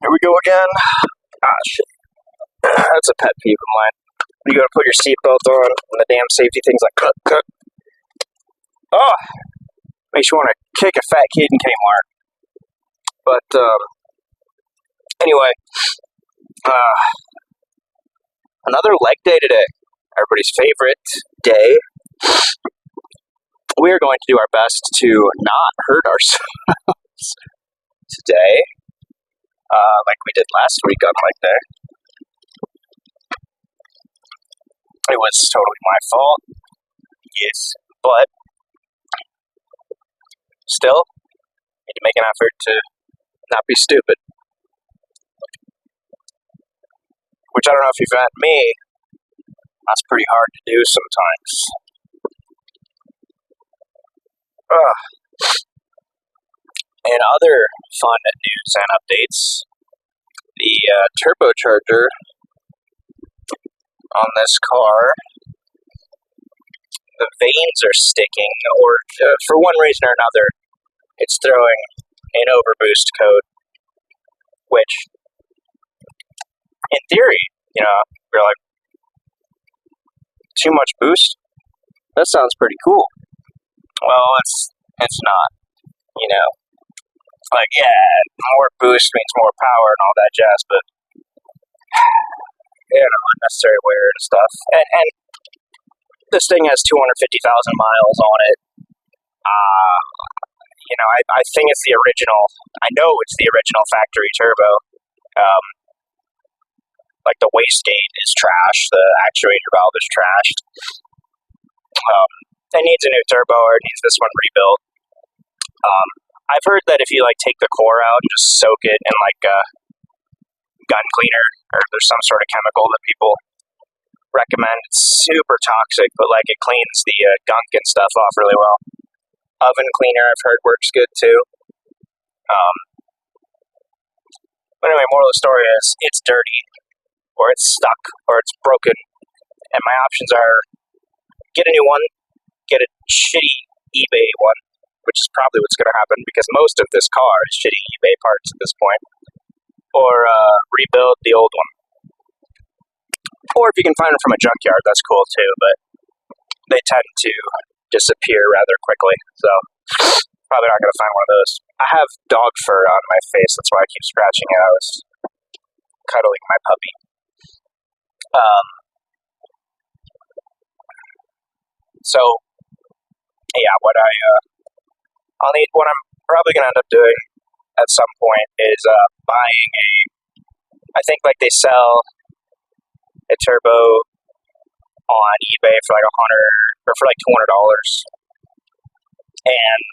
Here we go again. Ah, shit. That's a pet peeve of mine. You gotta put your seatbelt on, and the damn safety thing's like, cut, cut. Oh! Makes you want to kick a fat kid in Kmart. But, anyway. Another leg day today. Everybody's favorite day. We are going to do our best to not hurt ourselves today, like we did last week on leg day. It was totally my fault, yes, but still, need to make an effort to not be stupid. Which I don't know if you've met me, that's pretty hard to do sometimes. And other fun news and updates, the turbocharger on this car, the vanes are sticking, or for one reason or another, it's throwing an overboost code, which, in theory, you're like, too much boost? That sounds pretty cool. Well, it's not, It's like, yeah, more boost means more power and all that jazz, but, unnecessary wear and stuff. And this thing has 250,000 miles on it. I think it's the original, I know it's the original factory turbo. Like the wastegate is trash, the actuator valve is trashed. It needs a new turbo, or it needs this one rebuilt. I've heard that if you take the core out and just soak it in gun cleaner, or there's some sort of chemical that people recommend, it's super toxic, but it cleans the gunk and stuff off really well. Oven cleaner I've heard works good too. But anyway, moral of the story is it's dirty, or it's stuck, or it's broken, and my options are get a new one, get a shitty eBay one, which is probably what's going to happen because most of this car is shitty eBay parts at this point, or rebuild the old one. Or if you can find them from a junkyard, that's cool too, but they tend to disappear rather quickly, so probably not going to find one of those. I have dog fur on my face, that's why I keep scratching it. I was cuddling my puppy. So, yeah, what I'm probably going to end up doing at some point is buying I think they sell a turbo on eBay for $100 or for $200, and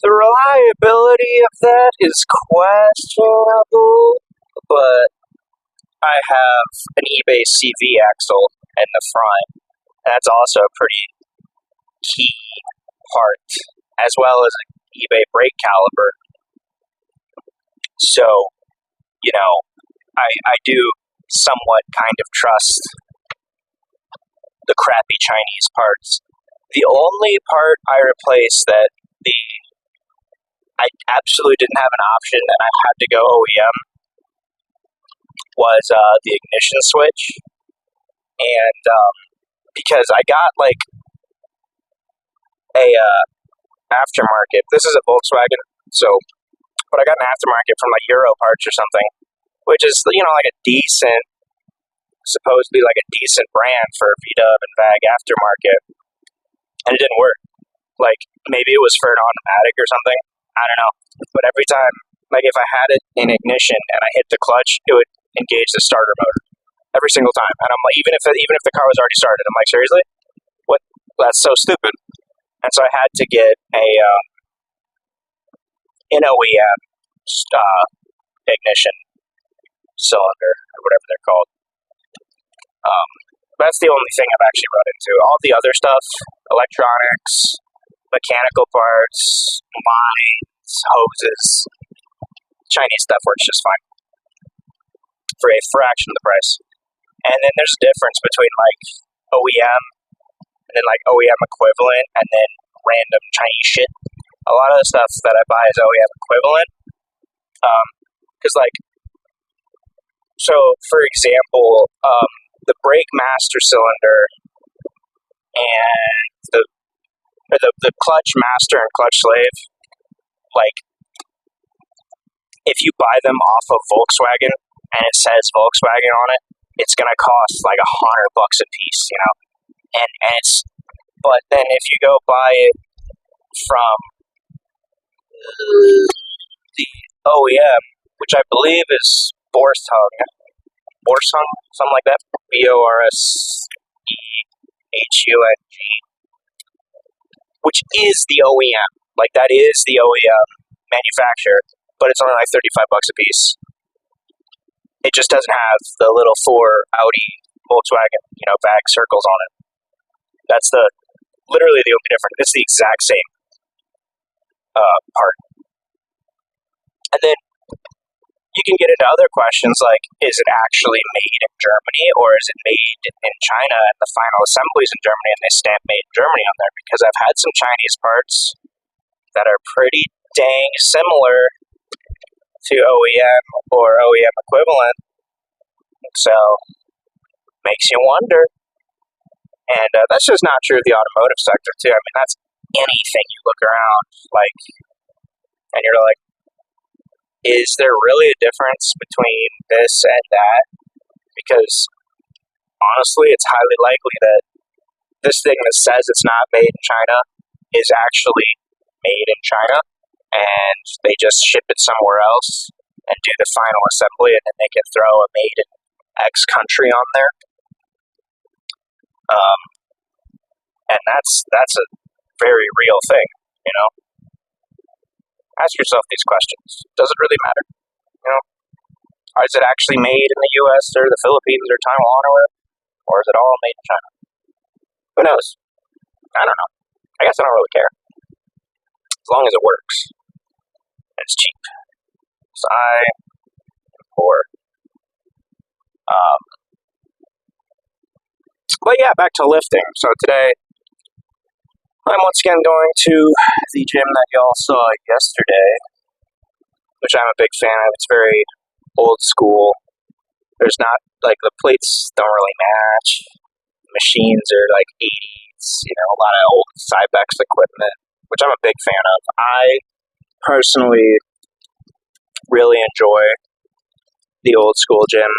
the reliability of that is questionable, but I have an eBay CV axle in the front, and that's also a pretty key part, as well as an eBay brake caliper. So, I do somewhat kind of trust the crappy Chinese parts. The only part I replaced that I absolutely didn't have an option and I had to go OEM was the ignition switch. And because I got a aftermarket, this is a Volkswagen, but I got an aftermarket from Euro Parts or something, which is, a decent, supposedly a decent brand for VW and VAG aftermarket, and it didn't work. Maybe it was for an automatic or something, I don't know, but every time, if I had it in ignition and I hit the clutch, it would engage the starter motor, every single time, and I'm even if the car was already started, I'm like, seriously? What? That's so stupid. And so I had to get an OEM ignition cylinder, or whatever they're called. That's the only thing I've actually run into. All the other stuff, electronics, mechanical parts, lines, hoses, Chinese stuff works just fine for a fraction of the price. And then there's a difference between OEM and then OEM equivalent and then random Chinese shit. A lot of the stuff that I buy is OEM equivalent. Because, like, so for example, the brake master cylinder and the clutch master and clutch slave, like, if you buy them off of Volkswagen and it says Volkswagen on it, it's gonna cost like $100 a piece, you know. And it's, but then if you go buy it from the OEM, which I believe is Borsung, something like that, BORSEHUNG, which is the OEM, like that is the OEM manufacturer, but it's only like $35 a piece. It just doesn't have the little 4 Audi Volkswagen, bag circles on it. That's literally the only difference. It's the exact same part. And then you can get into other questions like, is it actually made in Germany or is it made in China and the final assembly's in Germany and they stamp made in Germany on there? Because I've had some Chinese parts that are pretty dang similar to OEM or OEM equivalent. So, makes you wonder. And that's just not true of the automotive sector, too. I mean, that's anything you look around, like, and you're like, is there really a difference between this and that? Because, honestly, it's highly likely that this thing that says it's not made in China is actually made in China, and they just ship it somewhere else and do the final assembly, and then they can throw a made in X country on there. And that's a very real thing, you know. Ask yourself these questions. Does it really matter? You know, or is it actually made in the U.S. or the Philippines or Taiwan or is it all made in China? Who knows? I don't know. I guess I don't really care. As long as it works and it's cheap. So I am poor. But yeah, back to lifting. So today, I'm once again going to the gym that y'all saw yesterday, which I'm a big fan of. It's very old school. There's not, like, the plates don't really match. The machines are like 80s, a lot of old Cybex equipment, which I'm a big fan of. I personally really enjoy the old school gym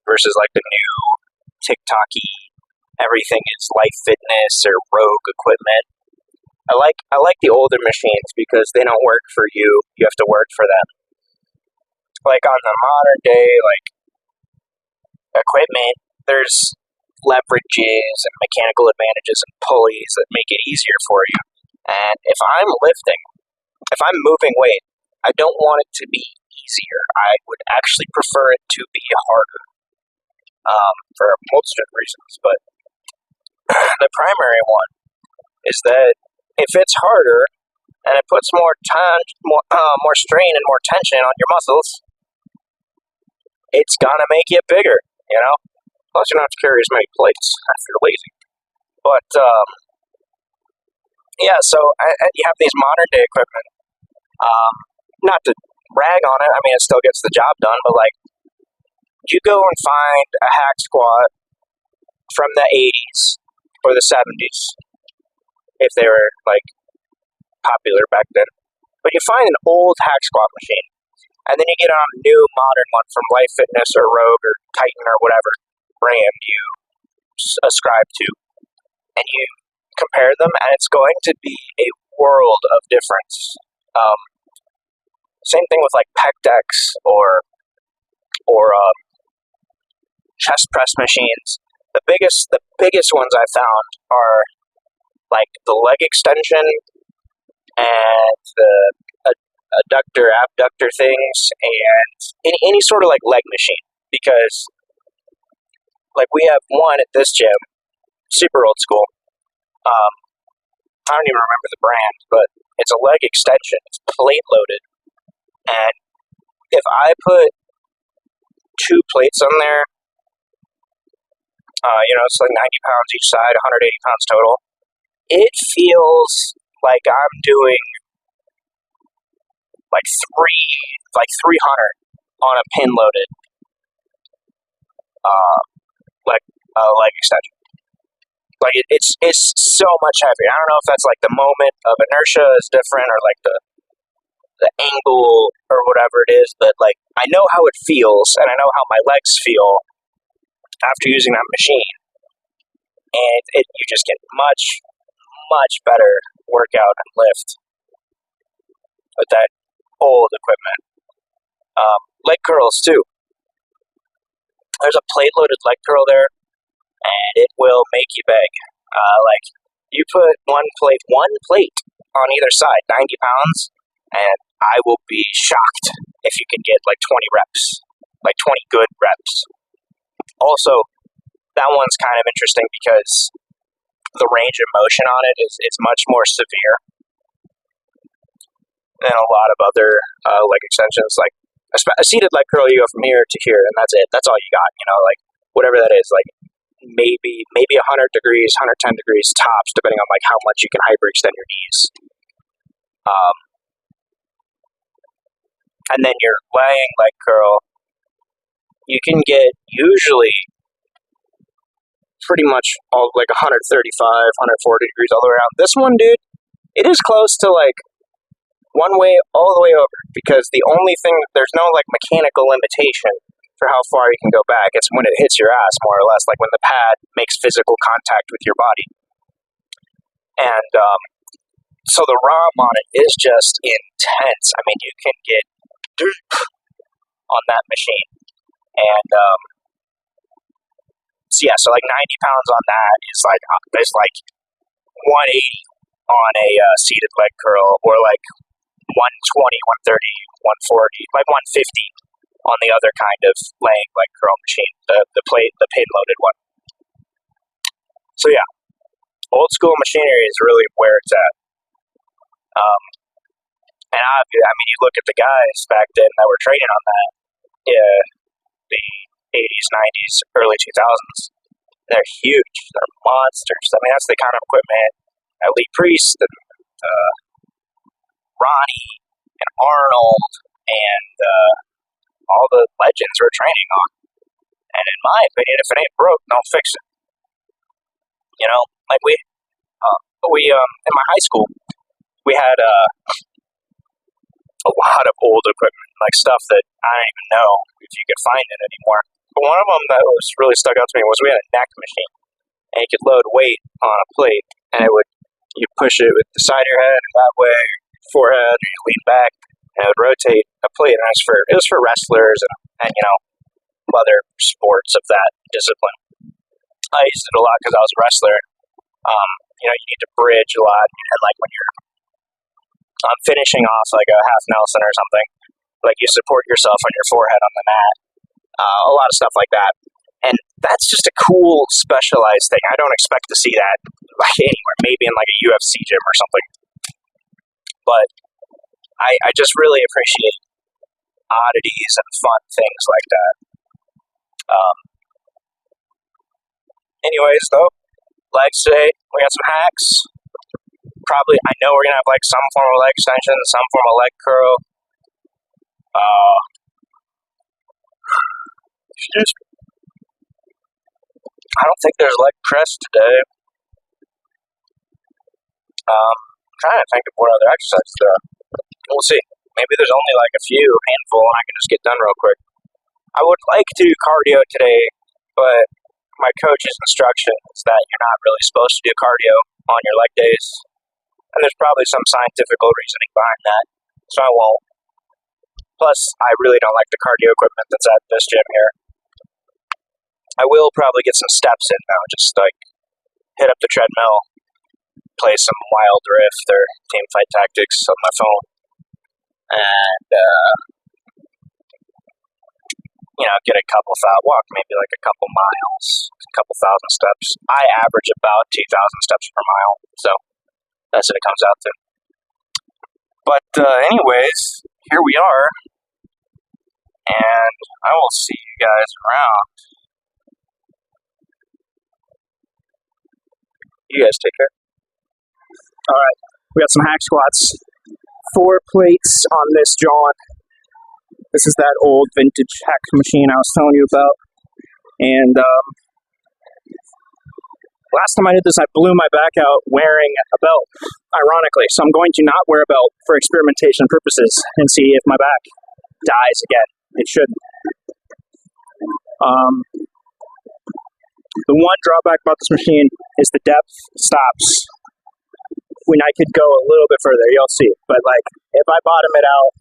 versus like the new TikTok-y, everything is Life Fitness or Rogue equipment. I like the older machines because they don't work for you. You have to work for them. Like on the modern day, like equipment, there's leverages and mechanical advantages and pulleys that make it easier for you. And if I'm lifting, if I'm moving weight, I don't want it to be easier. I would actually prefer it to be harder for a multitude of reasons. But the primary one is that if it's harder and it puts more strain and more tension on your muscles, it's gonna make you bigger, Plus, you don't have to carry as many plates if you're lazy. But yeah, so you have these modern day equipment. Not to rag on it, I mean, it still gets the job done, but like, you go and find a hack squat from the 80s or the 70s, if they were like popular back then. But you find an old hack squat machine, and then you get on a new modern one from Life Fitness or Rogue or Titan or whatever brand you ascribe to, and you compare them, and it's going to be a world of difference. Same thing with like pec decks or chest press machines. The biggest ones I found are like the leg extension and the adductor abductor things and any sort of like leg machine, because like we have one at this gym, super old school. I don't even remember the brand, but it's a leg extension. It's plate loaded, and if I put 2 plates on there, it's like 90 pounds each side, 180 pounds total. It feels like I'm doing like 300 on a pin-loaded leg extension. Like it's so much heavier. I don't know if that's like the moment of inertia is different, or like the angle or whatever it is, but like I know how it feels, and I know how my legs feel after using that machine, and you just get much better workout and lift with that old equipment. Leg curls too. There's a plate-loaded leg curl there, and it will make you beg. Like you put one plate on either side, 90 pounds, and I will be shocked if you can get like 20 reps, like 20 good reps. Also, that one's kind of interesting because the range of motion on it is much more severe than a lot of other leg extensions. Like a seated leg curl, you go from here to here, and that's it. That's all you got. Like whatever that is, like maybe 100 degrees, 110 degrees tops, depending on like how much you can hyperextend your knees. And then your laying leg curl, you can get usually pretty much all like 135, 140 degrees all the way around. This one, dude, it is close to like one way all the way over, because the only thing, there's no like mechanical limitation for how far you can go back. It's when it hits your ass, more or less, like when the pad makes physical contact with your body. And so the ROM on it is just intense. I mean, you can get deep on that machine. And so like 90 pounds on that is like 180 on a seated leg curl, or like 120, 130, 140, like 150 on the other kind of laying leg curl machine, the pin loaded one. So yeah, old school machinery is really where it's at. And I mean, you look at the guys back then that were training on that, the 80s, 90s, early 2000s. They're huge. They're monsters. I mean, that's the kind of equipment Lee Priest and Ronnie and Arnold and all the legends were training on. And in my opinion, if it ain't broke, don't fix it. Like we in my high school, we had a lot of old equipment, like stuff that I don't even know if you could find it anymore. But one of them that was really stuck out to me was we had a neck machine, and you could load weight on a plate, and you push it with the side of your head that way, forehead, or you lean back, and it would rotate a plate. And it was for wrestlers and other sports of that discipline. I used it a lot because I was a wrestler. You need to bridge a lot, and like when you're finishing off like a half Nelson or something, like you support yourself on your forehead on the mat. A lot of stuff like that. And that's just a cool, specialized thing. I don't expect to see that like anywhere, maybe in like a UFC gym or something. But I just really appreciate oddities and fun things like that. Anyways, though, legs today, we got some hacks. Probably, I know we're going to have like some form of leg extension, some form of leg curl. Excuse me. I don't think there's leg press today. I'm trying to think of what other exercises there are. We'll see. Maybe there's only like a handful, and I can just get done real quick. I would like to do cardio today, but my coach's instruction is that you're not really supposed to do cardio on your leg days. And there's probably some scientific reasoning behind that, so I won't. Plus, I really don't like the cardio equipment that's at this gym here. I will probably get some steps in now, just like hit up the treadmill, play some Wild Rift or Teamfight Tactics on my phone, and get a couple walk maybe like a couple miles, a couple thousand steps. I average about 2,000 steps per mile, so that's what it comes out to. But anyways, here we are, and I will see you guys around. You guys take care. All right, we got some hack squats. 4 plates on this jaunt. This is that old vintage hack machine I was telling you about. And last time I did this, I blew my back out wearing a belt, ironically. So I'm going to not wear a belt for experimentation purposes and see if my back dies again. It shouldn't. The one drawback about this machine is the depth stops when I could go a little bit further. You'll see. But like, if I bottom it out,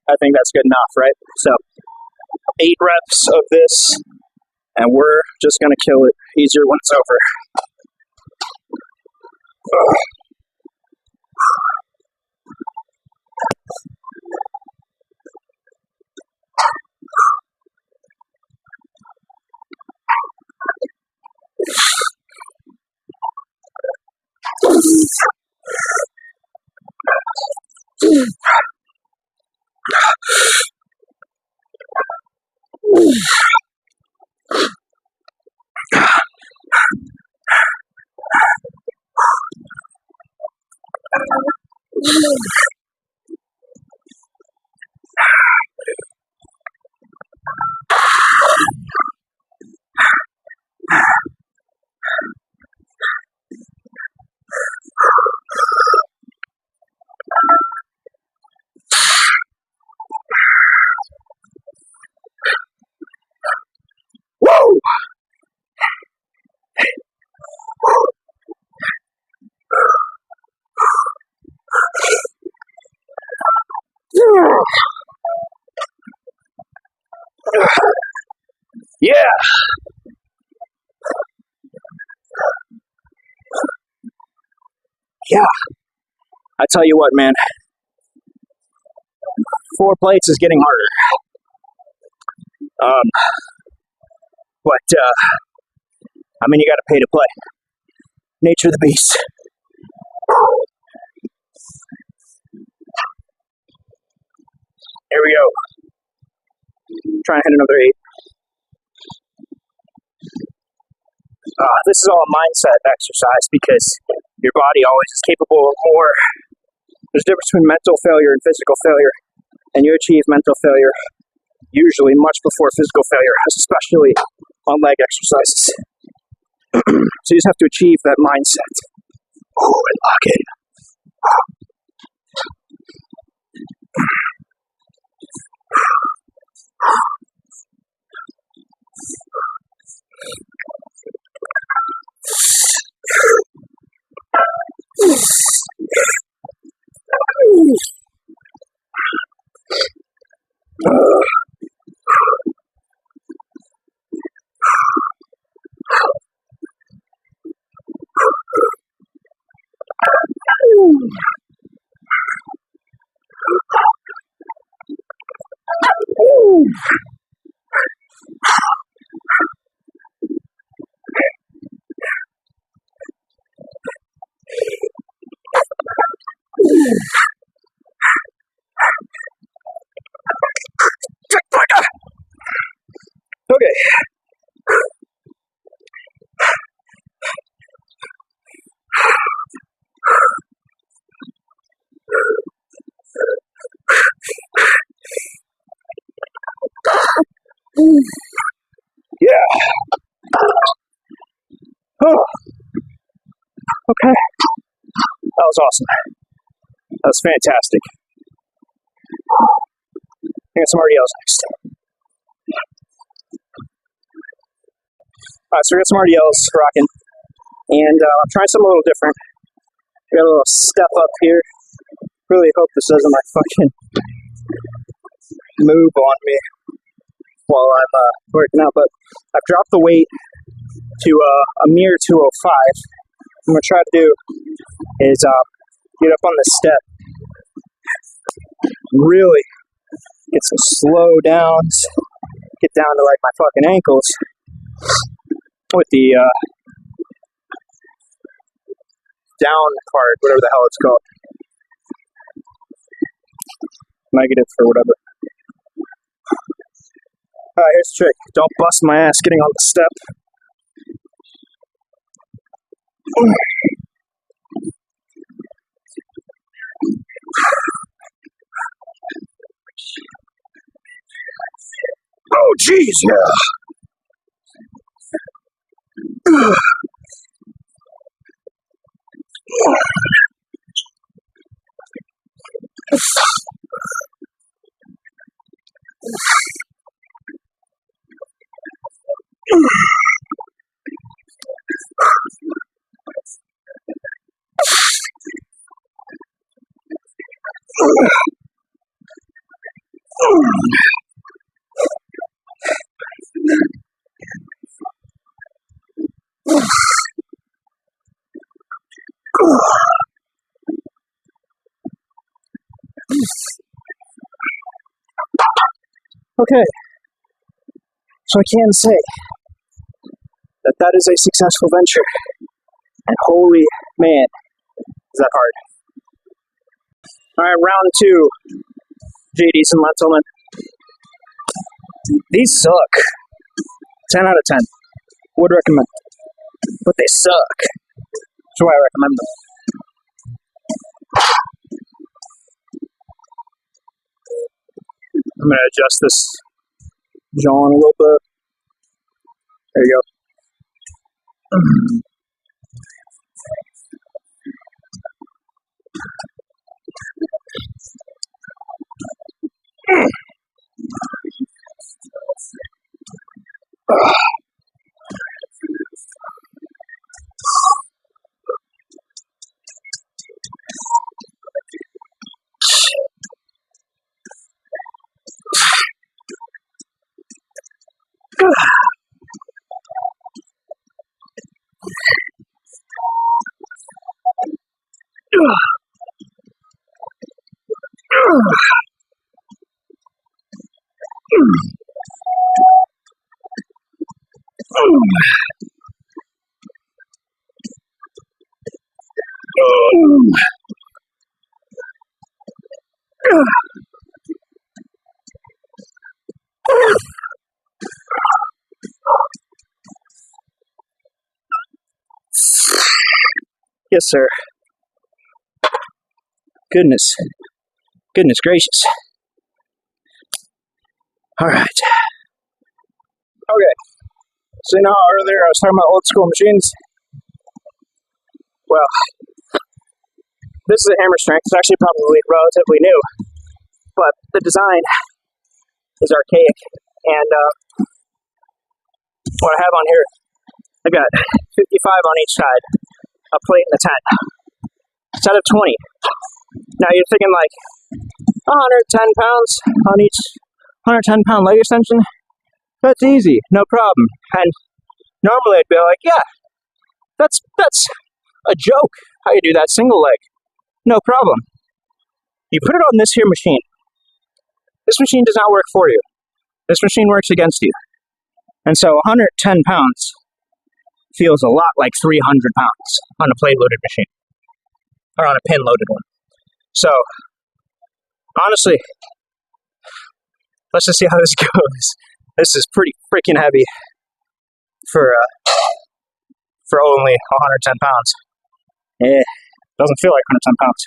I think that's good enough, right? So 8 reps of this, and we're just going to kill it easier when it's over. Yeah. Yeah. I tell you what, man. 4 plates is getting harder. But I mean, you got to pay to play. Nature of the beast. Here we go. Trying to hit another 8. This is all a mindset exercise because your body always is capable of more. There's a difference between mental failure and physical failure, and you achieve mental failure usually much before physical failure, especially on leg exercises. So you just have to achieve that mindset. And lock in. Okay. Yeah. Oh. Okay. That was awesome. That was fantastic. I got some RDLs next. Alright, so we got some RDLs rocking. And I'm trying something a little different. Got a little step up here. Really hope this doesn't like fucking move on me while I'm working out. But I've dropped the weight to a mere 205. What I'm going to try to do is get up on the step. Really get some slow downs. Get down to like my fucking ankles with the down part, whatever the hell it's called. Negative or whatever. Alright, here's the trick. Don't bust my ass getting on the step. Oh, jeez, yeah. Okay, so I can say that that is a successful venture, and holy man, is that hard. Alright, round two, JDs and Letzelman. These suck. 10 out of 10. Would recommend. But they suck. That's why I recommend them. I'm gonna adjust this jaw a little bit. There you go. Yes, sir. Goodness gracious. Alright. Okay. So you know how earlier I was talking about old school machines? Well, this is a hammer strength. It's actually probably relatively new, but the design is archaic. And what I have on here, I've got 55 on each side, a plate and a 10. Set of 20. Now you're thinking like 110 pounds on each 110 pound leg extension? That's easy, no problem. And normally I'd be like, yeah, that's a joke how you do that single leg. No problem. You put it on this here machine. This machine does not work for you. This machine works against you. And so 110 pounds feels a lot like 300 pounds on a plate-loaded machine. Or on a pin-loaded one. So, honestly, let's just see how this goes. This is pretty freaking heavy for only 110 pounds. Doesn't feel like 110 pounds.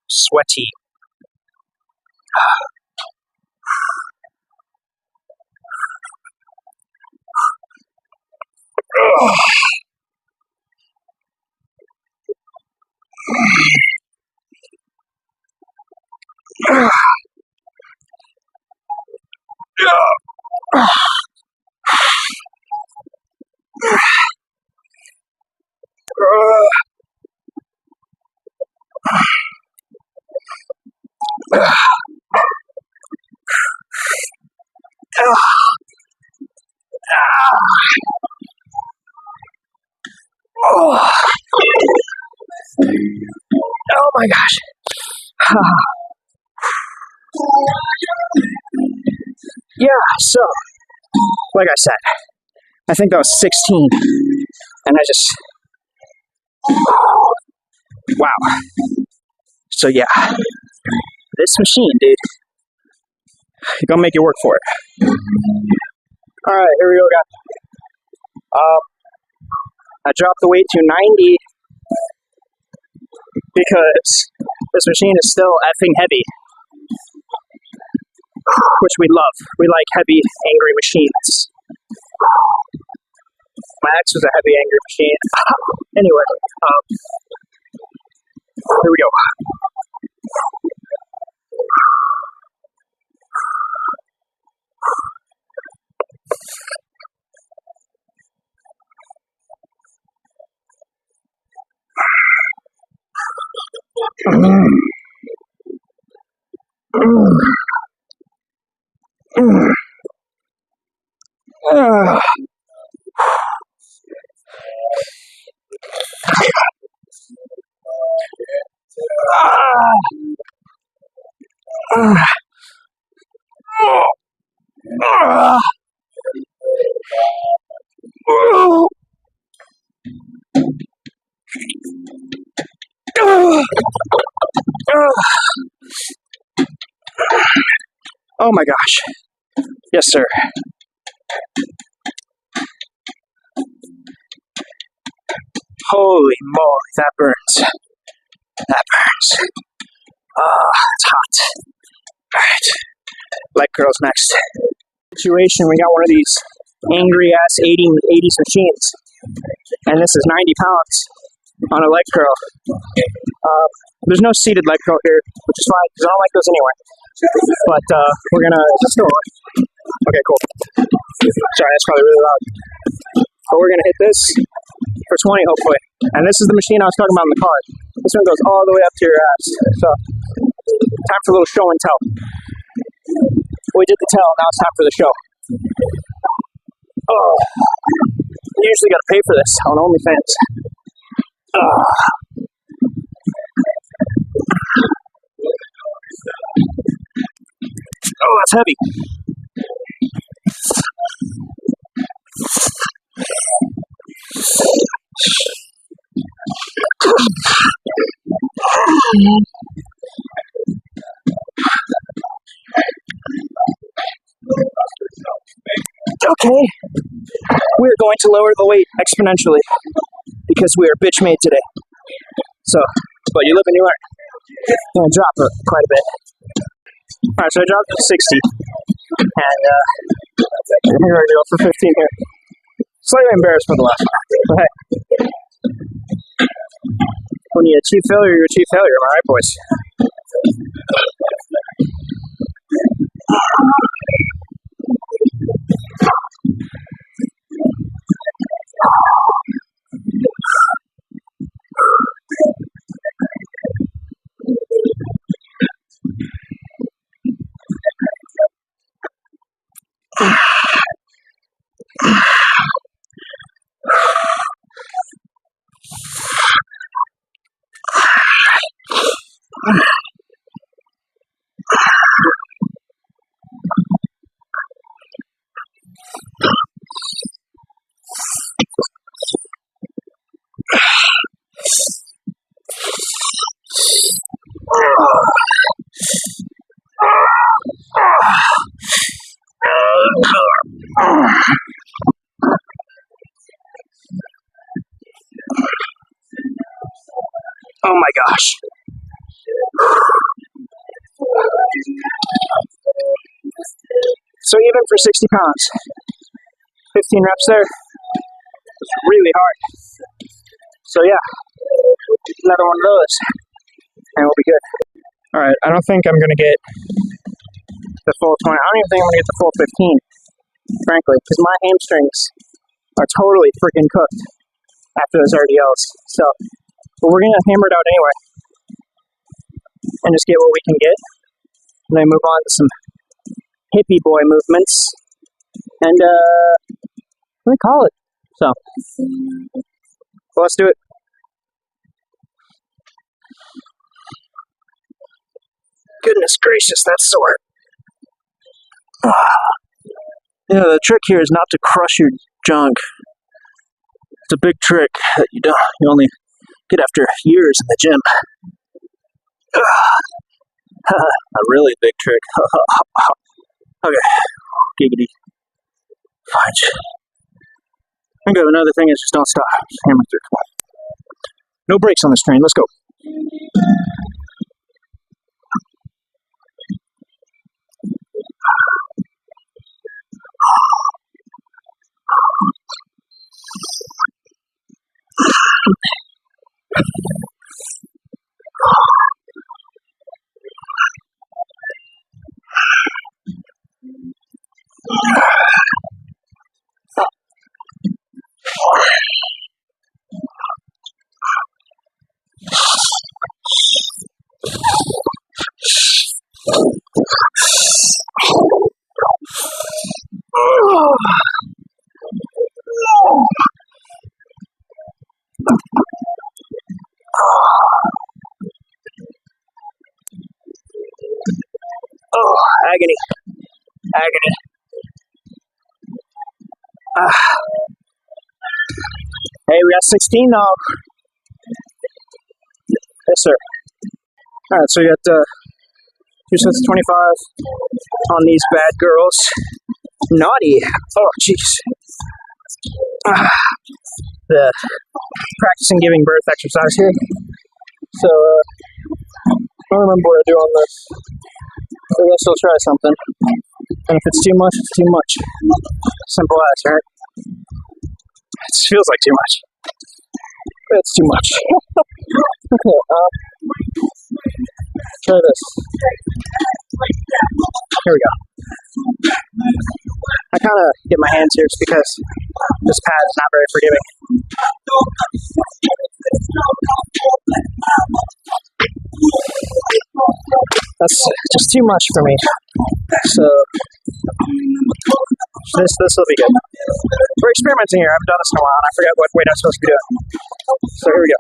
Sweaty. Oh my gosh. Yeah, so, like I said, I think that was 16, and I just, wow. So yeah, this machine, dude, you're gonna make it work for it. Alright, here we go, guys. I dropped the weight to 90 because this machine is still effing heavy, which we love. We like heavy, angry machines. My ex was a heavy, angry machine. Anyway, here we go. Oh my gosh. Yes, sir. Holy moly, that burns. That burns. It's hot. Alright. Leg curls next. Situation, we got one of these angry ass 80s machines. And this is 90 pounds on a leg curl. There's no seated leg curl here, which is fine, because I don't like those anyway. But we're gonna just go on. Okay, cool. Sorry, that's probably really loud. But we're gonna hit this for 20, hopefully. And this is the machine I was talking about in the car. This one goes all the way up to your ass. So, time for a little show and tell. We did the tell, now it's time for the show. Oh, you usually gotta pay for this on OnlyFans. Oh, that's heavy. Okay, we're going to lower the weight exponentially because we are bitch made today. So, but you live and you learn. I'm gonna drop it quite a bit. Alright, so I dropped it to 60, and I'm gonna go for 15 here. Slightly embarrassed for the last one, but hey. When you achieve failure, you achieve failure, am I right, boys? Oh my gosh. So even for 60 pounds, 15 reps there, it's really hard. So yeah, another one of those, and we'll be good. Alright, I don't think I'm going to get the full 20. I don't even think I'm going to get the full 15, frankly, because my hamstrings are totally freaking cooked after those RDLs. So, but we're going to hammer it out anyway, and just get what we can get, and then move on to some hippie boy movements, and what do we call it? So, well, let's do it. Goodness gracious, that's sore. Yeah, the trick here is not to crush your junk. It's a big trick that you only get after years in the gym. A really big trick. Okay, giggity. Fudge. I got another thing is just don't stop. Just hammer through. Come on. No brakes on this train. Let's go. Oh, agony. Agony. Hey, we got 16 now. Yes, sir. Alright, so we got 2 sets of 25 on these bad girls. Naughty. Oh, jeez. The practicing giving birth exercise here. So, I don't remember what I do on this. I guess I'll try something. And if it's too much, it's too much. Simple as, right? It feels like too much. It's too much. Okay, try this. Here we go. I kind of get my hands here just because this pad is not very forgiving. That's just too much for me. So this will be good. We're experimenting here. I haven't done this in a while, and I forget what weight I'm supposed to be doing. So here we go.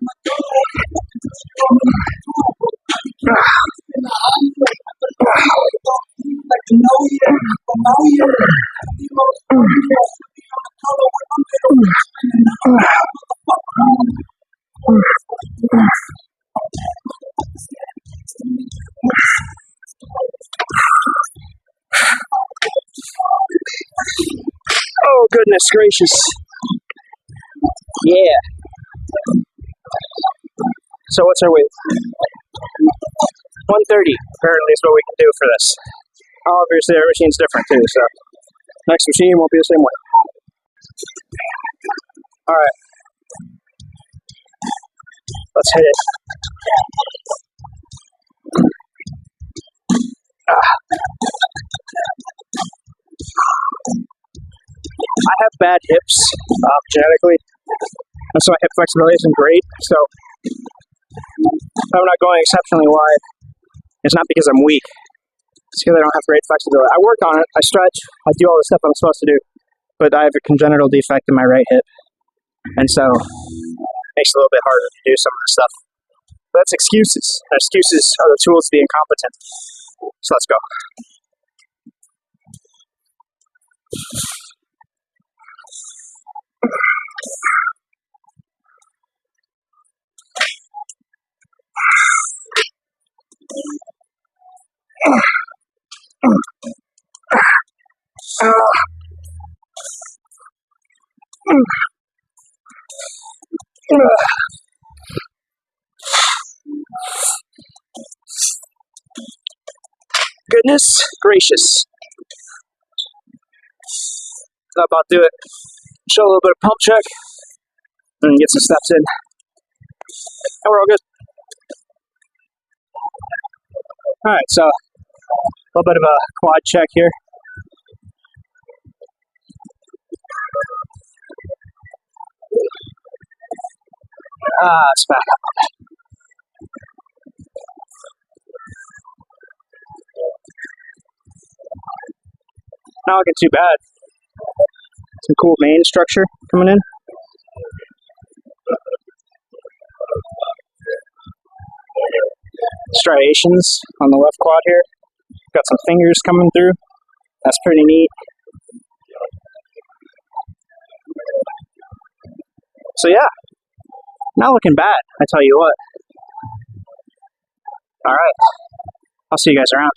Oh, goodness gracious. Yeah. So what's our weight? 130 apparently is what we can do for this. Obviously our machine's different too, so next machine won't be the same way. Alright. Let's hit it. I have bad hips genetically, and so my hip flexibility isn't great, so if I'm not going exceptionally wide, it's not because I'm weak. It's because I don't have great flexibility. I work on it, I stretch, I do all the stuff I'm supposed to do, but I have a congenital defect in my right hip, and so it makes it a little bit harder to do some of the stuff. But that's excuses. And excuses are the tools to be incompetent. So let's go. Goodness gracious. That about do it. Show a little bit of pump check and get some steps in. And we're all good. Alright, so a little bit of a quad check here. It's back up. Not looking too bad. Some cool main structure coming in. Striations on the left quad here. Got some fingers coming through. That's pretty neat. So yeah, not looking bad, I tell you what. Alright, I'll see you guys around.